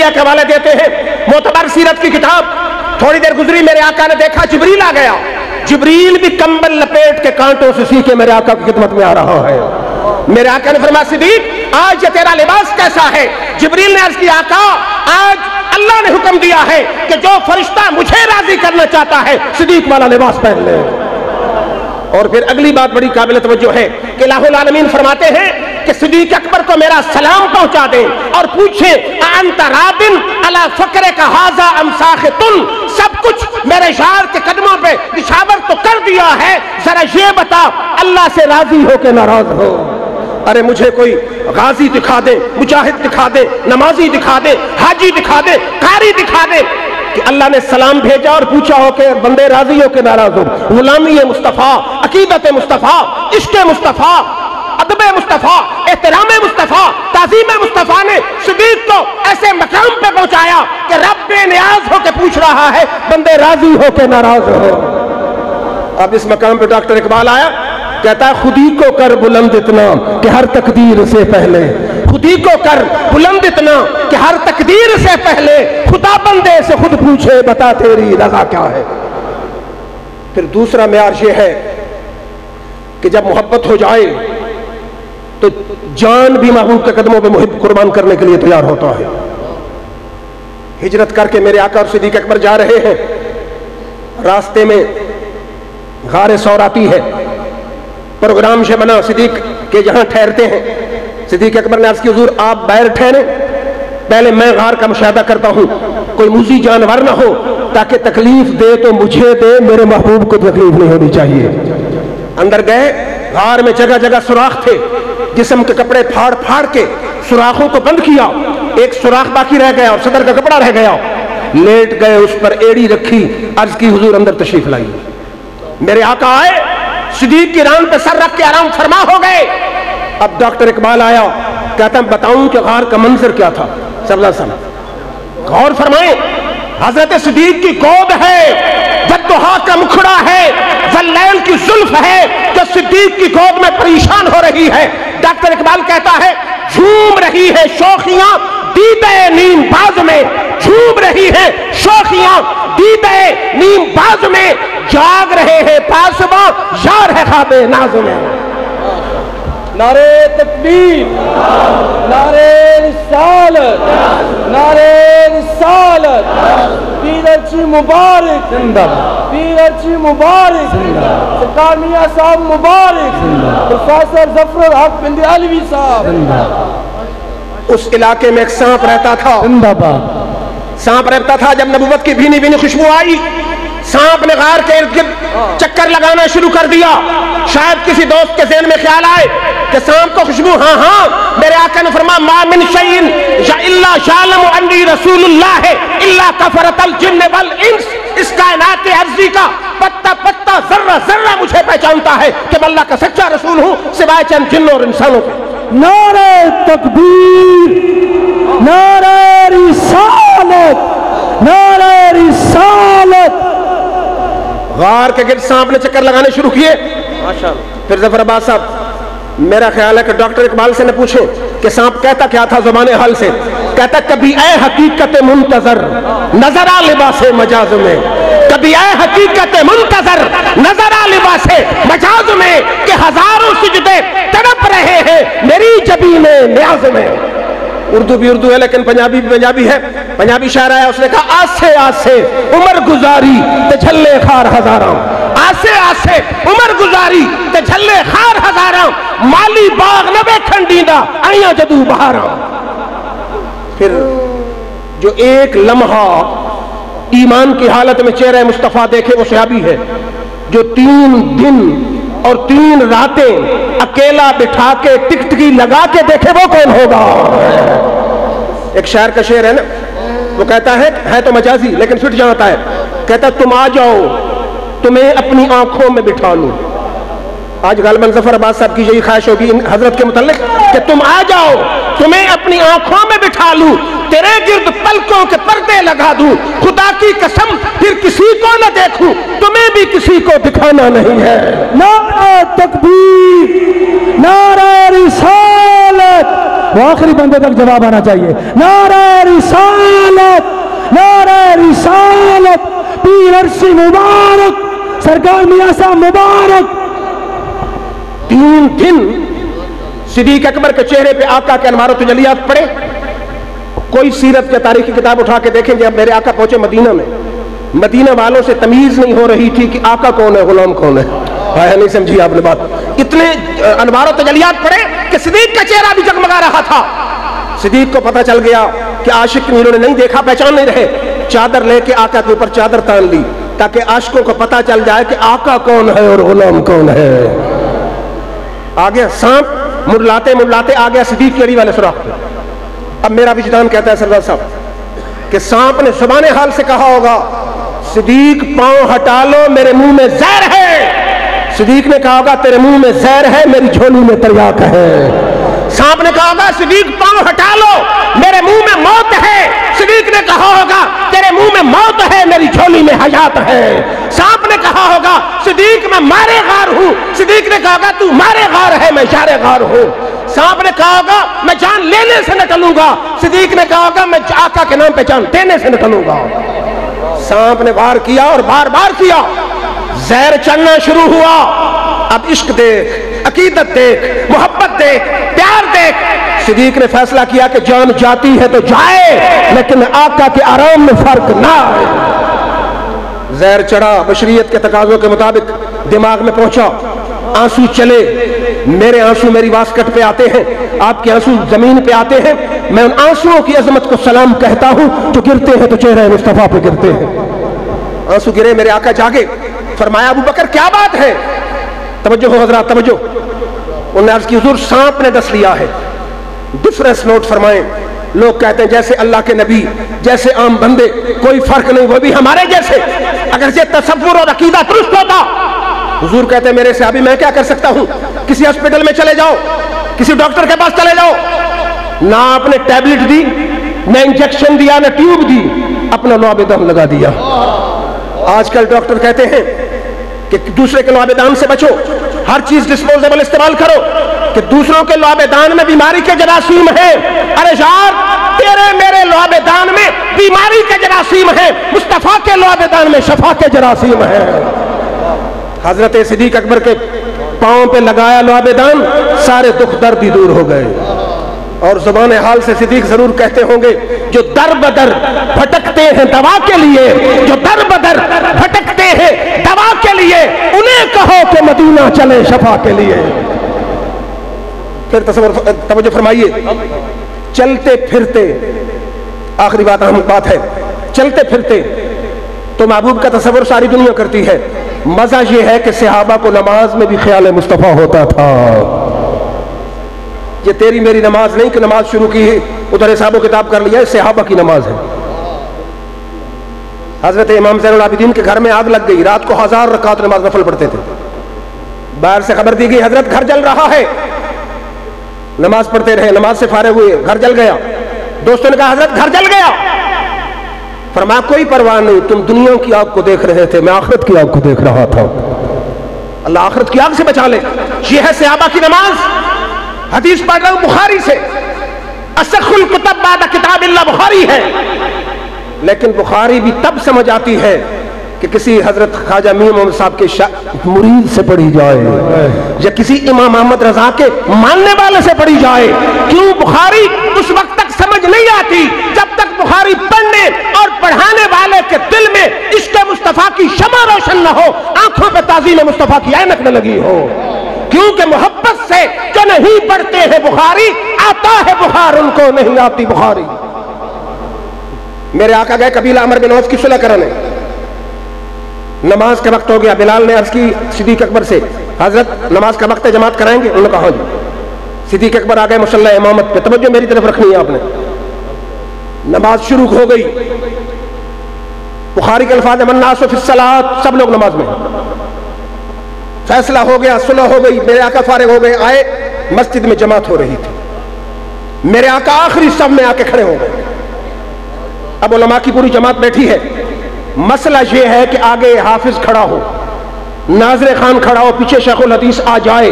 انبیاء کے حوالے دیتے ہیں، معتبر سیرت کی کتاب. تھوڑی دیر گزری میرے آقا نے دیکھا جبریل آ گیا. جبریل بھی کمبل لپیٹ کے کانٹوں سے سیکھے میرے آقا کی خدمت میں آ رہا ہے. میرے آقا نے فرمایا صدیق آج یہ تیرا لباس کیسا ہے؟ جبریل نے عرض کیا آقا آج اللہ نے حکم دیا ہے کہ جو فرشتہ مجھے راضی کرنا چاہتا ہے صدیق والا لباس پہن لے. اور پھر اگلی بات بڑی قابل توجہ ہے کہ الہ العالمین فرماتے ہیں کہ صدیق اکبر کو میرا سلام پہنچا دیں اور پوچھیں انت رادن علی فقرک ھذا ام ساخط؟ سب کچھ میرے شاعر کے قدموں پہ نشاور تو کر دیا ہے، ذرا یہ بتا اللہ سے راضی ہو کے ناراض ہو؟ ارے مجھے کوئی غازی دکھا دے، مجاہد دکھا دے، نمازی دکھا دے، حاجی دکھا دے، قاری دکھا دے کہ اللہ نے سلام بھیجا اور پوچھا ہو کہ بندے راضی ہو کہ ناراض ہو. غلامی مصطفیٰ، عقیدت مصطفیٰ، عشق مصطفیٰ، ادب مصطفیٰ، احترام مصطفیٰ، تعظیم مصطفیٰ نے صدیق کو ایسے مقام پہ پہنچایا کہ رب بے نیاز ہو کے پوچھ رہا ہے بندے راضی ہو کے ناراض ہو. اب اس مقام پہ ڈاکٹر اقبال آیا، کہتا ہے خودی کو کر بلند اتنا کہ ہر تقدیر سے پہلے، خودی کو کر بلند اتنا کہ ہر تقدیر سے پہلے خدا بندے سے خود پوچھے بتا تیری رضا کیا ہے. پھر دوسرا معیار یہ ہے کہ جب محبت ہو جائے تو جان بھی محبوب کے قدموں پہ محب قربان کرنے کے لیے تیار ہوتا ہے. ہجرت کر کے میرے آقا اور صدیق اکبر جا رہے ہیں، راستے میں غار ثور آتی ہے. پروگرام سے بنا صدیق کے جہاں ٹھہرتے ہیں. صدیق اکبر نے عرض کی حضور آپ باہر ٹھہریں، پہلے میں غار کا مشاہدہ کرتا ہوں، کوئی موذی جانور نہ ہو تاکہ تکلیف دے تو مجھے دے، میرے محبوب کو تکلیف نہیں ہونی چاہیے. اندر گئے، غار میں جگہ جگہ سوراخ تھے، جسم کے کپڑے پھاڑ پھاڑ کے سوراخوں کو بند کیا. ایک سوراخ باقی رہ گیا اور صدر کا کپڑا رہ گیا. لیٹ گئے، اس پر ایڑی رکھی، عرض کی حضور اندر تشریف لائیے. میرے آقا آئے، صدیق کی ران پہ سر رکھ کے آرام فرما ہو گئے. اب ڈاکٹر اقبال آیا، کہتا ہے بتاؤں کہ غار کا منظر کیا تھا. صلی اللہ علیہ وسلم غور فرمائیں، حضرت صدیق کی گود ہے، جدوہا کا مکھڑا ہے، واللیل کی زلف ہے جو صدیق کی گود میں پریشان ہو رہی ہے. ڈاکٹر اقبال کہتا ہے جھوم رہی ہے شوخیاں دیدے نیم باز میں، جھوم رہی ہے شوخیاں دیدے نیم باز میں، جاگ رہے ہیں پاسباں یار ہے خواب ناز میں. نعرے تکبیر، نعرے رسالت، نعرے رسالت، پیرچی مبارک، پیرچی مبارک، سرکار میاں صاحب مبارک، پروفیسر ظفر الحق بن علوی صاحب. اس علاقے میں ایک سانپ رہتا تھا. سانپ رہتا تھا. جب نبوت کی بھینی بھینی خوشبو آئی، سانپ نے غار کے ارد گرد چکر لگانا شروع کر دیا. شاید کسی دوست کے ذہن میں خیال آئے کہ سانپ کو خوشبو، ہاں میرے آقا نے فرمایا ما من شیء الا یعلم انی رسول اللہ الا کفرت الجن والانس. اس کائنات عرضی کا پتا پتا ذرہ ذرہ مجھے پہچانتا ہے کہ میں اللہ کا سچا رسول ہوں سوائے چند جنوں اور انسانوں کے. نعرہ تکبیر، نعرہ رسالت، نعرہ رسالت. غار کے گرد سانپ نے چکر لگانے شروع کیے. پھر ظفر عباس صاحب میرا خیال ہے کہ ڈاکٹر اقبال سے نہ پوچھیں کہ سانپ کہتا کیا تھا زبان حال سے. کہتا کبھی اے حقیقت منتظر نظر آ لباس مجاز میں، کبھی اے حقیقت منتظر نظر آ لباس مجاز میں کہ ہزاروں سجدے تڑپ رہے ہیں میری جبین نیاز میں. اردو بھی اردو ہے لیکن پنجابی بھی پنجابی ہے. پنجابی شاعر آیا، اس نے کہا آسے آسے عمر گزاری تے جھلے خار ہزاراں، آسے آسے عمر گزاری تے جھلے خار ہزاراں، مالی باغ نہ بیکھن دیندا آئیاں جدو بہاراں. پھر جو ایک لمحہ ایمان کی حالت میں چہرہ مصطفیٰ دیکھے وہ صحابی ہے. جو 3 دن اور 3 راتیں اکیلا بٹھا کے ٹکٹکی لگا کے دیکھے وہ کون ہوگا. ایک شاعر کا شعر ہے نا، وہ کہتا ہے تو مجازی لیکن فٹ جاتا ہے. کہتا تم آ جاؤ تمہیں اپنی آنکھوں میں بٹھا لوں. آج غالباً ظفر عباس صاحب کی یہی خواہش ہوگی حضرت کے متعلق کہ تم آ جاؤ تمہیں اپنی آنکھوں میں بٹھا لوں، تیرے گرد پلکوں کے پردے لگا دوں، خدا کی قسم پھر کسی کو نہ دیکھوں، تمہیں بھی کسی کو دکھانا نہیں ہے. نعرہ تکبیر، نعرہ رسالت. وہ آخری بندے تک جواب آنا چاہیے. نعرہ رسالت. नरसी मुबारक, सरकार मियां साहब मुबारक। 3 दिन सिद्दीक अकबर के चेहरे पे आका के अनवार तजलियात पड़े। कोई सीरत या तारीख की किताब उठा के देखेंगे, अब मेरे आका पहुंचे मदीना में, मदीना वालों से तमीज नहीं हो रही थी कि आका कौन है, गुलाम कौन है। नहीं समझी आपने बात। इतने अनवार तजलियात पड़े कि सिद्दीक का चेहरा भी जगमगा रहा था। सिद्दीक को पता चल गया कि आशिक इन्होंने नहीं देखा, पहचान नहीं रहे। चादर लेके आका के ऊपर चादर तान ली ताकि आशिकों को पता चल जाए कि आका कौन है और गुलाम कौन है। आ गया सांप, मुड़लाते मुड़लाते आ गया सिद्दीक की अड़ी वाले सुराख पे। अब मेरा विजदान कहता है सरदार साहब कि सांप ने ज़बाने हाल से कहा होगा, सिद्दीक पांव हटा लो, मेरे मुंह में जहर है। सिद्दीक ने कहा होगा, तेरे मुंह में जहर है, मेरी झोली में तरियाक है। सांप ने कहा होगा, सिद्दीक पांव हटा लो, मेरे मुंह में मौत है। सिद्दीक ने कहा होगा, तेरे मुंह में मौत है, मेरी झोली में हयात है। सांप ने कहा होगा, सिद्दीक मैं मारे गार हूं। सिद्दीक ने कहा होगा, तू मारे गार है, मैं शारे गार हूं। सांप ने कहा होगा, मैं जान लेने से न टलूंगा। सिद्दीक ने कहा होगा, मैं आका के नाम पे जान देने से न टलूंगा। सांप ने वार किया और बार बार किया, जहर चलना शुरू हुआ। अब इश्क देख, अकीदत देख, मोहब्बत देख, प्यार देख। सिद्दीक ने फैसला किया कि जान जाती है तो जाए, लेकिन आका के आराम में फर्क ना आए। जहर चढ़ा, बशरियत के तकाजों के मुताबिक दिमाग में पहुंचा, आंसू चले। मेरे आंसू मेरी वास्कट पे आते हैं, आपके आंसू जमीन पे आते हैं। मैं उन आंसुओं की अजमत को सलाम कहता हूं जो गिरते हैं तो चेहरे मुस्तफा पे गिरते हैं। आंसू गिरे, मेरे आका जागे। फरमाया, अबू बकर क्या बात है? तवज्जो हो हजरात, तवज्जो। उन्होंने अर्ज की, हुजूर सांप ने दस लिया है। डिफरेंस नोट फरमाएं। लोग कहते हैं जैसे अल्लाह के नबी, जैसे आम बंदे, कोई फर्क नहीं, वो भी हमारे जैसे। अगर ये तसव्वुर और अकीदा दुरुस्त होता, हुजूर कहते हैं मेरे से अभी मैं क्या कर सकता हूं? किसी हॉस्पिटल में चले जाओ, किसी डॉक्टर के पास चले जाओ। ना आपने टैबलेट दी, ना इंजेक्शन दिया, ना ट्यूब दी, अपना लौबे दम लगा दिया। आजकल डॉक्टर कहते हैं कि दूसरे के लौबे दान से बचो, हर चीज डिस्पोजेबल इस्तेमाल करो, कि दूसरों के लौबे दान में बीमारी के जरासीम है। अरे यार, तेरे मेरे लौबे दान में बीमारी के जरासीम है, मुस्तफा के लौबे दान में शफा के जरासीम है। हजरत सिद्दीक अकबर के पांव पे लगाया लौबे दान, सारे दुख दर्द ही दूर हो गए। और जुबान हाल से सिद्दीक जरूर कहते होंगे, जो दर बदर भटकते हैं दवा के लिए, जो दर बदर भटकते हैं दवा के लिए, उन्हें कहो कि मदीना चले शफा के लिए। फिर तवज्जो फरमाइए, चलते फिरते, आखिरी बात अहम बात है, चलते फिरते तो महबूब का तस्वुर सारी दुनिया करती है। मजा यह है कि सहाबा को नमाज में भी ख्याल मुस्तफा होता था। ये तेरी मेरी नमाज नहीं कि नमाज शुरू की है उधर साहबो किताब कर लिया, सहाबा की नमाज है। हजरत इमाम ज़ैनुल आबिदीन के घर में आग लग गई, रात को 1000 रकात नमाज नफल पढ़ते थे। बाहर से खबर दी गई, हजरत घर जल रहा है। नमाज पढ़ते रहे, नमाज से फारिग हुए, घर जल गया। दोस्तों ने कहा, हजरत घर जल गया। फरमाया, कोई परवाह नहीं, तुम दुनिया की आग को देख रहे थे, मैं आखिरत की आग को देख रहा था। अल्लाह आखिरत की आग से बचा ले। यह है सहाबा की नमाज। हदीस पढ़ रहा हूं बुखारी से, असखुल कुतब बाद किताबिल्लाह बुखारी है, लेकिन बुखारी भी तब समझ आती है कि किसी हजरत ख्वाजा मीर मोहम्मद साहब के मुरीद से पढ़ी जाए या किसी इमाम अहमद रजा के मानने वाले से पढ़ी जाए। क्यों? बुखारी उस वक्त तक समझ नहीं आती जब तक बुखारी पढ़ने और पढ़ाने वाले के दिल में इश्क मुस्तफा की शमा रोशन न हो, आंखों पे ताज़ीम मुस्तफा की ऐनक न लगी हो। क्योंकि मोहब्बत से जो नहीं पढ़ते हैं बुखारी, आता है बुखार, उनको नहीं आती बुखारी। मेरे आका गए कबीला अमर बिन औफ की सुलह कराने, नमाज का वक्त हो गया। बिलाल ने अर्ज की सिद्दीक अकबर से, हजरत नमाज का वक्त है, जमात कराएंगे? उन्होंने कहा जी। सिद्दीक अकबर आ गए मुसल्ला इमामत पे। तवज्जो मेरी तरफ रखनी है आपने। नमाज शुरू हो गई। बुखारी के अल्फाज मन्नासु फिस्सलात, सब लोग नमाज में। फैसला हो गया, सुलह हो गई, मेरे आका फारिग हो गए। आए, मस्जिद में जमात हो रही थी। मेरे आका आखिरी सब में आके खड़े हो गए। अब उलमा की पूरी जमात बैठी है। मसला यह है कि आगे हाफिज खड़ा हो, नाज़िर खान खड़ा हो, पीछे शेखुल हदीस आ जाए,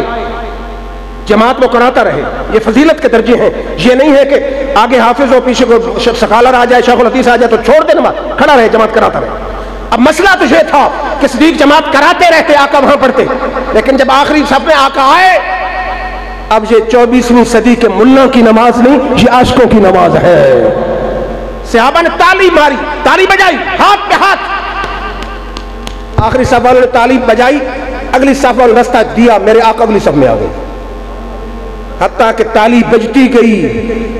जमात को कराता रहे। ये फजीलत के दर्जे हैं। ये नहीं है कि आगे हाफिज हो, पीछे को सकालर आ जाए, शेखुल हदीस आ जाए तो छोड़ दे नमाज, खड़ा रहे, जमात कराता रहे। اب مسئلہ تو یہ تھا کہ صدیق جماعت کراتے رہتے، آقا وہاں پڑھتے، لیکن جب آخری صف میں آقا آئے، اب یہ 24ویں صدی کے ملا کی نماز نہیں، یہ عاشقوں کی نماز ہے۔ صحابہ نے تالی ماری، تالی بجائی، ہاتھ پہ ہاتھ، آخری صف والوں نے تالی بجائی، اگلی صف والوں نے رستہ دیا، میرے آقا اگلی صف میں آ گئے، حتیٰ کہ تالی بجتی گئی،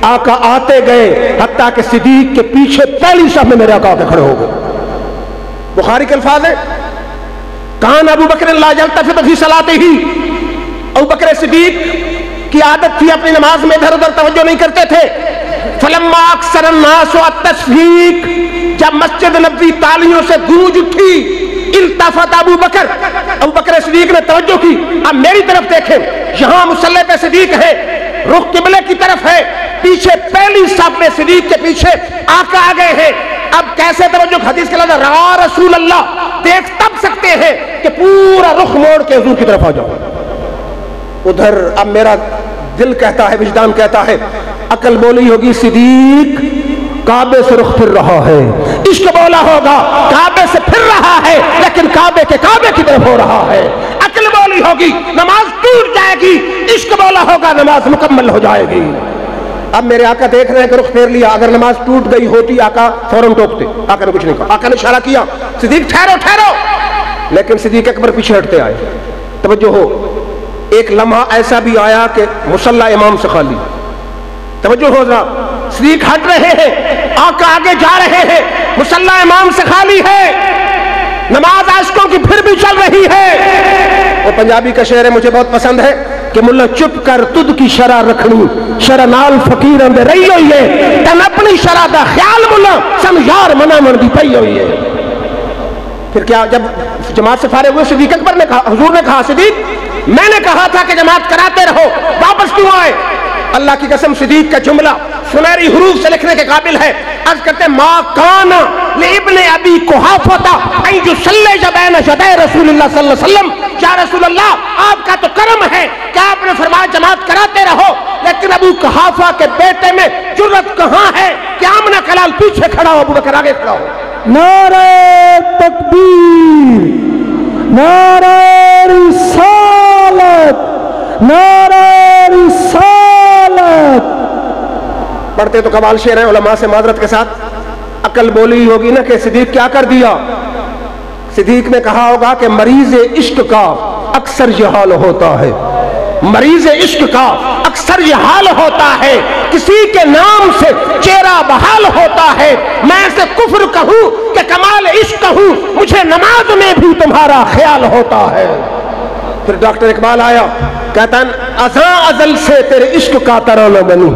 آقا آتے گئے، حتیٰ کہ صدیق کے پیچھے پہلی صف میں میرے آقا آ کے کھڑے ہو گئے۔ بخاری کے الفاظ ہیں، کان ابو بکر لا یلتفت فی صلاتہ، ابو بکر صدیق کی عادت تھی اپنی نماز میں ادھر ادھر توجہ نہیں کرتے تھے۔ فلما اکثر الناس التصفیق، جب مسجد نبوی تالیوں سے گونج اٹھی، التفت ابو بکر صدیق نے توجہ کی، اب میری طرف دیکھیں، یہاں مصلی پہ صدیق ہے، رخ قبلے کی طرف ہے، پیچھے پہلی صف میں صدیق کے پیچھے آقا آ گئے ہیں۔ اب کیسے توجہ؟ حدیث کے لفظ رعا رسول اللہ، دیکھ تب سکتے ہیں کہ پورا رخ موڑ کے حضور کی طرف آ جاؤ۔ ادھر اب میرا دل کہتا ہے، وجدان کہتا ہے، عقل بولی ہوگی صدیق کعبے سے رخ پھر رہا ہے، عشق بولا ہوگا کعبے سے پھر رہا ہے لیکن کعبے کے کعبے کی طرف ہو رہا ہے۔ عقل بولی ہوگی نماز ٹوٹ جائے گی، عشق بولا ہوگا نماز مکمل ہو جائے گی۔ اب میرے آقا دیکھ رہے ہیں کہ رخ پھیر لیا، اگر نماز ٹوٹ گئی ہوتی آقا فوراً ٹوکتے، آقا نے کچھ نہیں کہا، آقا نے اشارہ کیا، صدیق ٹھہرو ٹھہرو، لیکن صدیق اکبر پیچھے ہٹتے آئے۔ توجہ ہو، ایک لمحہ ایسا بھی آیا کہ مصلی امام سے خالی، توجہ ہو ذرا، صدیق ہٹ رہے ہیں، آقا آگے جا رہے ہیں، مصلی امام سے خالی ہے، نماز عاشقوں کی پھر بھی چل رہی ہے۔ وہ پنجابی کا شعر ہے، مجھے بہت پسند ہے کہ ملا چپ کر تد کی شرح رکھنی، شرح نال فقیر اندر رہی ہوئی ہے، تن اپنی شرح دا خیال ملا سم یار منا من بھی پئی ہوئی ہے۔ پھر کیا، جب جماعت سے فارغ ہوئے صدیق اکبر نے کہا، حضور نے کہا، صدیق میں نے کہا تھا کہ جماعت کراتے رہو، واپس کیوں آئے؟ اللہ کی قسم صدیق کا جملہ سنہری حروف سے لکھنے کے قابل ہے۔ عرض کرتے ما کان لابن ابی قحافہ ان یصلی بین یدی رسول اللہ صلی اللہ علیہ وسلم، یا رسول اللہ آپ کا تو کرم ہے کہ آپ نے فرمایا جماعت کراتے رہو، لیکن ابو قحافہ کے بیٹے میں جرت کہاں ہے کہ آمنہ کلال پیچھے کھڑا ہو، ابو بکر آگے کھڑا ہو۔ نعرہ تکبیر، نعرہ رسالت، نعرہ رسالت۔ پڑھتے تو کمال شعر ہیں، علماء سے معذرت کے ساتھ عقل بولی ہوگی نا کہ صدیق کیا کر دیا؟ صدیق نے کہا ہوگا کہ مریض عشق کا اکثر یہ حال ہوتا ہے، مریض عشق کا اکثر یہ حال ہوتا ہے، کسی کے نام سے چہرہ بحال ہوتا ہے، میں اسے کفر کہوں کہ کمال عشق کہوں، مجھے نماز میں بھی تمہارا خیال ہوتا ہے۔ پھر ڈاکٹر اقبال آیا، کہتا ہے ازاں ازل سے تیرے عشق کا ترانہ بنی،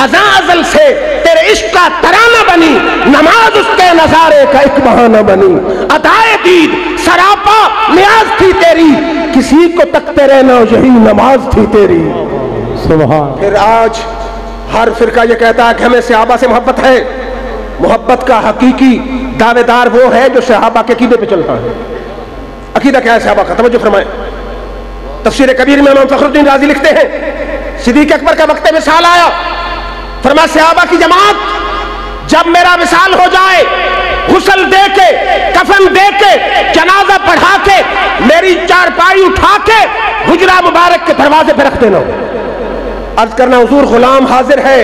ازاں ازل سے تیرے عشق کا ترانہ بنی، نماز اس کے نظارے کا ایک بہانہ بنی، ادائے دید سراپا نیاز تھی تیری، کسی کو تکتے رہنا یہی نماز تھی تیری۔ سبحان۔ پھر آج ہر فرقہ یہ کہتا ہے کہ ہمیں صحابہ سے محبت ہے، محبت کا حقیقی دعوے دار وہ ہے جو صحابہ کے عقیدے پہ چلتا ہے۔ عقیدہ کیا ہے صحابہ کا؟ توجہ فرمائیں، تفسیر کبیر میں امام فخر الدین رازی لکھتے ہیں، صدیق اکبر کا وقت وصال آیا، فرمایا صحابہ کی جماعت جب میرا وصال ہو جائے، غسل دے کے، کفن دے کے، جنازہ پڑھا کے، میری چارپائی اٹھا کے حجرہ مبارک کے دروازے پہ رکھ دینا۔ عرض کرنا حضور غلام حاضر ہے،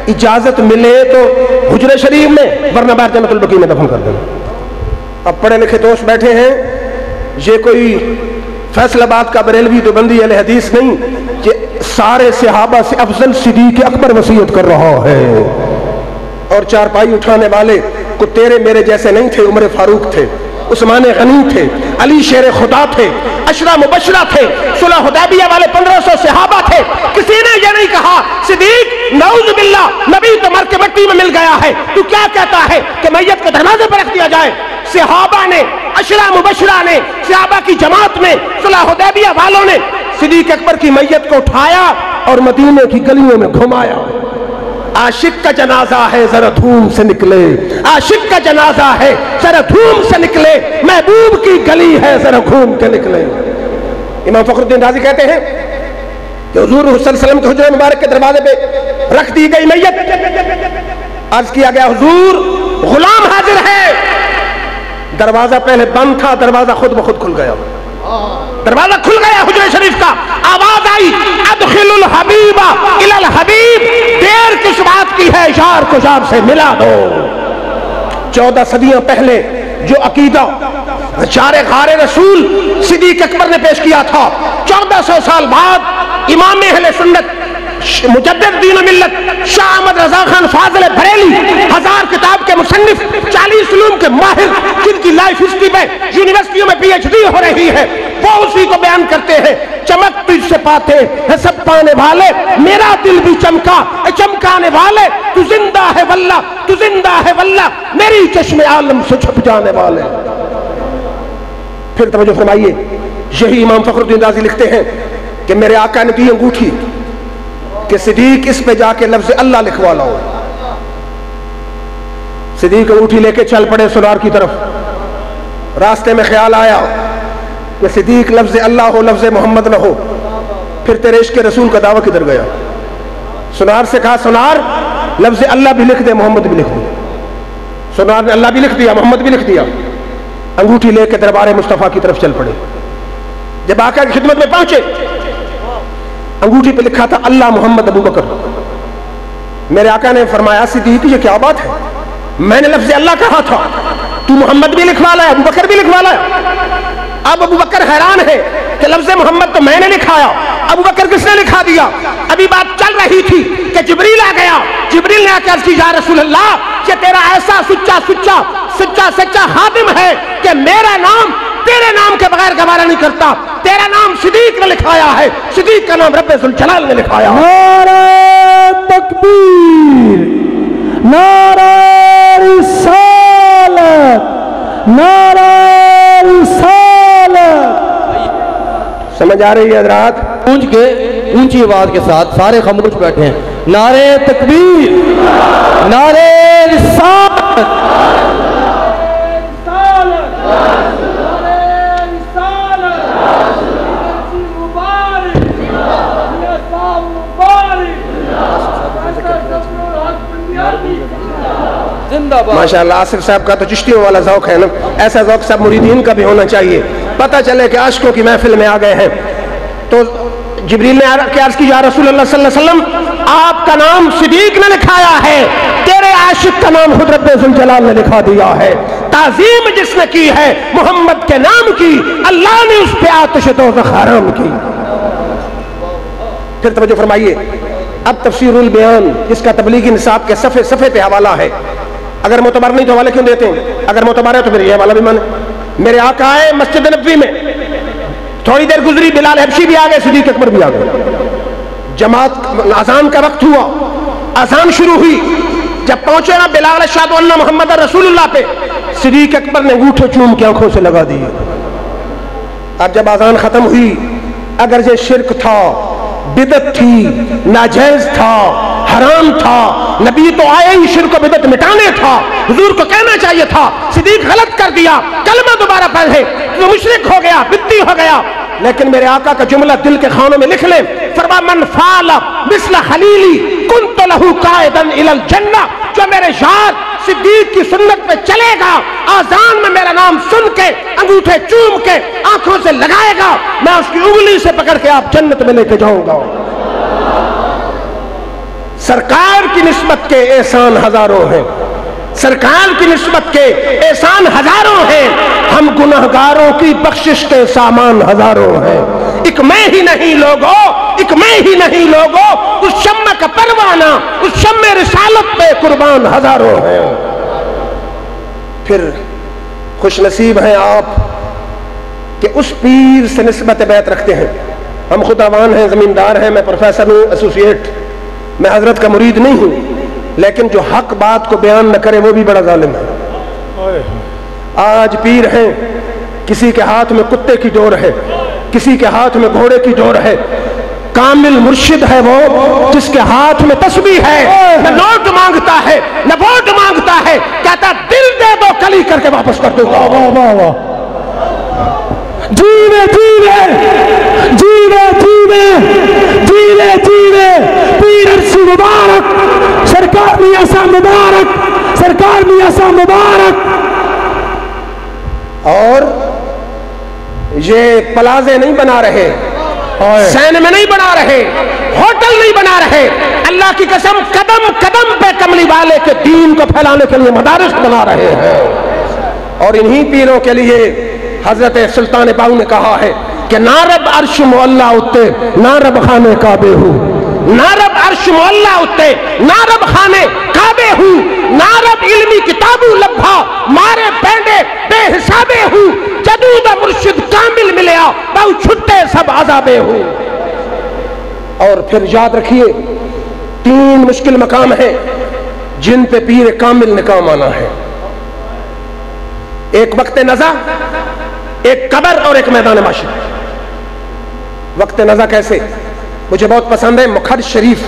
اجازت ملے تو حجرہ شریف میں، ورنہ باہر جنت البقیع میں دفن کر دینا۔ اب پڑھے لکھے دوست بیٹھے ہیں، یہ کوئی فیصل آباد کا بریلوی دیوبندی اہل حدیث نہیں، یہ سارے صحابہ سے افضل صدیق اکبر وصیت کر رہا ہے۔ اور چارپائی اٹھانے والے کو تیرے میرے جیسے نہیں تھے، عمر فاروق تھے، عثمان غنی تھے، علی شیر خدا تھے، عشرہ مبشرہ تھے، صلح حدیبیہ والے 1500 صحابہ تھے۔ کسی نے یہ نہیں کہا صدیق نعوذ باللہ نبی تو مر کے مٹی میں مل گیا ہے، تو کیا کہتا ہے کہ میت کے دروازے پر رکھ دیا جائے؟ صحابہ نے، عشرہ مبشرہ نے، صحابہ کی جماعت نے، صلح حدیبیہ والوں نے صدیق اکبر کی میت کو اٹھایا اور مدینے کی گلیوں میں گھمایا۔ عاشق کا جنازہ ہے ذرا دھوم سے نکلے، عاشق کا جنازہ ہے ذرا دھوم سے نکلے، محبوب کی گلی ہے ذرا گھوم کے نکلے۔ امام فخر الدین رازی کہتے ہیں کہ حضور صلی اللہ علیہ وسلم کے حجرہ مبارک کے دروازے پہ رکھ دی گئی میت، عرض کیا گیا حضور غلام حاضر ہے، दरवाजा पहले बंद था, दरवाजा खुद ब खुद खुल गया, दरवाजा खुल गया हुजरे शरीफ का। आवाज आई अदखिलुल हबीबा इलल हबीब, देर किस बात की है, यार को यार से मिला दो। 14 सदियां पहले जो अकीदा चारे गारे रसूल सिद्दीक अकबर ने पेश किया था, 1400 साल बाद इमाम अहले सुन्नत मुजद्दिद दीन मिल्लत शाह अहमद रजा खान फाजिल बरेली, 1000 किताब के मुसन्निफ, 40 उलूम के माहिर, जिनकी लाइफ हिस्ट्री में यूनिवर्सिटियों में PhD हो रही है, वो उसी को बयान करते हैं। चमक तुझसे पाते है सब पाने वाले, मेरा दिल भी चमका चमकाने वाले, तू जिंदा है वल्लाह, तू जिंदा है वल्लाह, मेरी चश्मे आलम से छुप जाने वाले। फिर तवज्जो फरमाइए, यही इमाम फखरुद्दीन राज़ी लिखते हैं कि मेरे आका ने दी अंगूठी कि सिद्दीक इस पे जाके लफ्ज अल्लाह लिखवा लो। सिद्दीक अंगूठी लेके चल पड़े सुनार की तरफ। रास्ते में ख्याल आया कि सिद्दीक लफ्ज अल्लाह हो, लफ्ज मोहम्मद न हो, फिर तेरे इश्क रसूल का दावा किधर गया। सुनार से कहा, सुनार लफ्ज अल्लाह भी लिख दे, मोहम्मद भी लिख दे। सुनार ने अल्लाह भी लिख दिया, मोहम्मद भी लिख दिया। अंगूठी लेके दरबार मुस्तफा की तरफ चल पड़े। जब आका की खिदमत में पहुंचे, अंगूठी पे लिखा था अल्लाह मोहम्मद अबू बकर। मेरे आका ने फरमाया, सिद्दीक ये क्या बात है, मैंने लफ्ज अल्लाह कहा था, तू मोहम्मद भी लिखवा लाया, अबू बकर भी लिखवा लाया। अब अबू बकर हैरान है कि लफ्ज मोहम्मद तो मैंने लिखाया, अबू बकर किसने लिखा दिया। अभी बात चल रही थी कि जिब्रील आ गया। जिब्रील ने आकर अर्ज़ की, या रसूल अल्लाह, कि तेरा ऐसा सच्चा सच्चा सच्चा सच्चा खादिम है कि मेरा नाम तेरे नाम के बगैर गवारा नहीं करता। तेरा नाम सिद्दीक ने लिखाया है, सिद्दीक का नाम रब्बे ज़ुल जलाल ने लिखाया। नारे तकबीर, नारे रिसालत, नारे रिसालत। समझ आ रही है हज़रात? गूंज के ऊंची आवाज के साथ सारे खामोश बैठे हैं। नारे तकबीर, नारे रिसालत, माशाअल्लाह। आसिफ साहब का तो चिश्तियों वाला ज़ौक़ है ना, ऐसा ज़ौक़ सब मुरीदीन का भी होना चाहिए। पता चले कि आशिकों की महफिल में आ गए हैं। तो जिब्रील ने अर्ज़ की, या रसूल अल्लाह सल्लल्लाहु अलैहि वसल्लम, आपका नाम सिद्दीक ने लिखाया है, तेरे आशिक का नाम खुद रब्बे ज़ुल जलाल ने लिखा दिया है। ताज़ीम जिसने की है मोहम्मद के नाम की, अल्लाह ने उस पे आतिश दोज़ख हराम की। फिर तवज्जो फरमाइए, अब तफसीरुल बयान, जिसका तबलीगी निसाब के सफ़े सफ़े पे हवाला है। अगर मोतबर नहीं तो हवाले क्यों देते हैं? अगर मोतबर है तो फिर ये हवाला भी माने। मेरे आका आए मस्जिद नबवी में, थोड़ी देर गुजरी, बिलाल हबशी भी आ गए, सिद्दीक अकबर भी आ गए। जमात अजान का वक्त हुआ, अजान शुरू हुई। जब पहुंचे ना बिलाल अशहदु अन्ना मुहम्मद रसूलुल्लाह पे, सिद्दीक अकबर ने अंगूठे चूम के आंखों से लगा दिए। अब जब अजान खत्म हुई, अगर ये शिरक था, बिदत थी, नाजायज था, हराम था, नबी तो आए ही शिरक बिदत मिटाने था। हुजूर को कहना चाहिए था, सिद्दीक गलत कर दिया, कलमा दोबारा पढ़े, वो मुशरिक हो गया, बिद्ती हो गया। लेकिन मेरे आका का जुमला दिल के खानों में लिख ले, फरमा मन फाला मिस्ला खलीली कुन्त लहू कायदन इलल जन्नह, जो मेरे यार सिद्दीक की सुन्नत पे चलेगा, आजान में मेरा नाम सुन के, अंगूठे चूम के, आंखों से लगाएगा, मैं उसकी उंगली से पकड़ के आप जन्नत में लेके जाऊंगा। सरकार की निस्बत के एहसान हजारों हैं, सरकार की निस्बत के एहसान हजारों हैं, हम गुनहगारों की बख्शिश के सामान हजारों हैं। एक मैं ही नहीं लोगों, एक मैं ही नहीं लोगों, उस शम्मा का परवाना, उस शम्मे रिसालत पे कुर्बान हजारों हैं। फिर खुश नसीब हैं आप कि उस पीर से निस्बत बैत रखते हैं। हम खुद आवान हैं, जमींदार हैं, मैं प्रोफेसर हूँ, एसोसिएट, मैं हजरत का मुरीद नहीं हूँ, लेकिन जो हक बात को बयान न करे वो भी बड़ा जालिम है। आज पीर हैं, किसी के हाथ में कुत्ते की डोर है, किसी के हाथ में घोड़े की डोर है। कामिल मुर्शिद है वो जिसके हाथ में तस्बीह है, न नोट मांगता है न वोट मांगता है, कहता दिल दे दो कली करके वापस कर दूंगा। जीवे जीवे जीवे जीवे जीवे जीवे पीर अर्शी मुबारक, सरकार मियां साहब मुबारक, सरकार मियां साहब मुबारक। اور یہ پلازے نہیں بنا رہے, سین میں نہیں بنا رہے, ہوٹل نہیں بنا رہے, اللہ کی قسم قدم قدم پہ کملی والے کے دین کو پھیلانے کے لیے مدارس بنا رہے ہیں. اور انہی پیروں کے لیے حضرت سلطان باہو نے کہا ہے کہ نہ رب عرش معلا اتے نہ رب خانے کعبے ہوں, نہ رب عرش معلا اتے نہ رب خانے کعبے ہوں, نہ رب علمی کتابوں لبھا مارے پینڈے بے حسابے ہوں, جدود مرشد کامل ملیا باہو چھٹے سب عذابے ہوں. اور پھر یاد رکھیے 3 مشکل مقام ہیں جن پہ پیر کامل نے کام آنا ہے. ایک وقت نزا, ایک قبر اور ایک میدان محشر. وقت نزا کیسے؟ مجھے بہت پسند ہے مکھد شریف